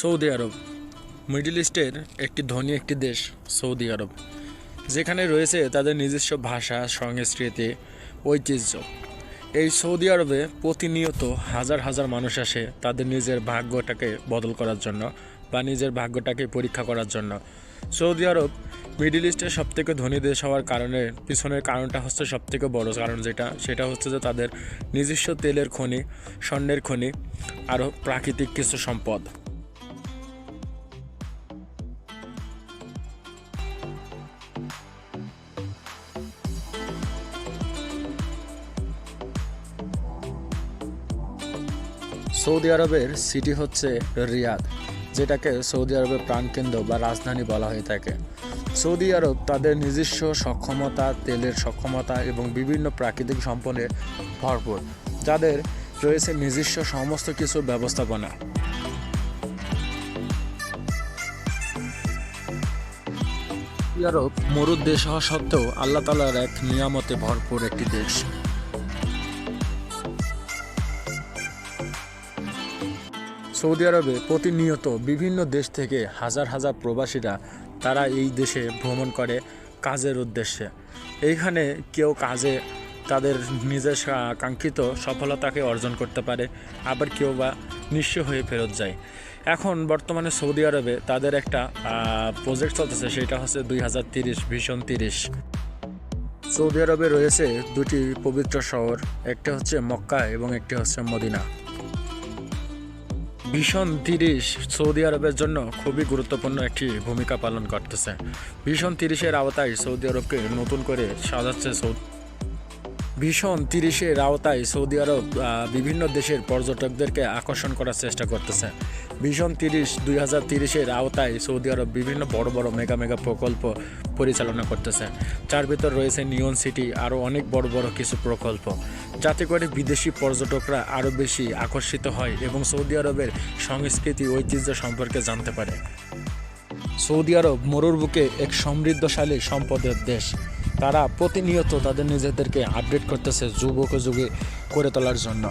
Saudi আরব middle ইস্টের ধনী একটি দেশ সৌদি আরব, যেখানে রয়েছে তাদের নিজস্ব ভাষা, সংস্কৃতি, ঐতিহ্য। এই সৌদি আরবে প্রতিনিয়ত হাজার হাজার মানুষ আসে তাদের নিজের ভাগ্যটাকে বদল করার জন্য বা নিজের ভাগ্যটাকে পরীক্ষা করার জন্য। সৌদি আরব মিডল ইস্টের সবথেকে ধনী দেশ হওয়ার পিছনের কারণটা হচ্ছে সবথেকে বড় কারণ, সেটা হচ্ছে যে তাদের নিজস্ব তেলের খনি, স্বর্ণের খনি, আরও প্রাকৃতিক কিছু সম্পদ। সৌদি আরবের সিটি হচ্ছে রিয়াদ, যেটাকে সৌদি আরবের প্রাণকেন্দ্র বা রাজধানী বলা হয়ে থাকে। সৌদি আরব তাদের নিজস্ব সক্ষমতা, তেলের সক্ষমতা এবং বিভিন্ন প্রাকৃতিক সম্পদে ভরপুর, যাদের রয়েছে নিজস্ব সমস্ত কিছু ব্যবস্থাপনা। সৌদি আরব মরুর দেশ হওয়া সত্ত্বেও আল্লাহ তাআলার এক নিয়ামতে ভরপুর একটি দেশ। সৌদি আরবে প্রতিনিয়ত বিভিন্ন দেশ থেকে হাজার হাজার প্রবাসীরা তারা এই দেশে ভ্রমণ করে কাজের উদ্দেশ্যে। এইখানে কেউ কাজে তাদের নিজের কাঙ্ক্ষিত সফলতাকে অর্জন করতে পারে, আবার কেউ বা নিঃস্ব হয়ে ফেরত যায়। এখন বর্তমানে সৌদি আরবে তাদের একটা প্রজেক্ট চলতেছে, সেটা হচ্ছে 2030 ভিশন 30। সৌদি আরবে রয়েছে দুটি পবিত্র শহর, একটা হচ্ছে মক্কা এবং একটি হচ্ছে মদিনা। ভিশন 30 সৌদি আরবের জন্য খুবই গুরুত্বপূর্ণ একটি ভূমিকা পালন করতেছে। ভিশন 30-এর আওতায় সৌদি আরবকে নতুন করে সাজাচ্ছে। ভিশন 30-এর আওতায় সৌদি আরব বিভিন্ন দেশের পর্যটকদেরকে আকর্ষণ করার চেষ্টা করতেছে। ভিশন 30 2030-এর আওতায় সৌদি আরব বিভিন্ন বড় বড় মেগা প্রকল্প পরিচালনা করতেছে, যার ভিতর রয়েছে নিয়ন সিটি, আরও অনেক বড় বড় কিছু প্রকল্প, যাতে করে বিদেশি পর্যটকরা আরও বেশি আকর্ষিত হয় এবং সৌদি আরবের সংস্কৃতি, ঐতিহ্য সম্পর্কে জানতে পারে। সৌদি আরব মরুর বুকে এক সমৃদ্ধশালী সম্পদের দেশ। তারা প্রতিনিয়ত তাদের নিজেদেরকে আপডেট করতেছে যুগে করে তোলার জন্য।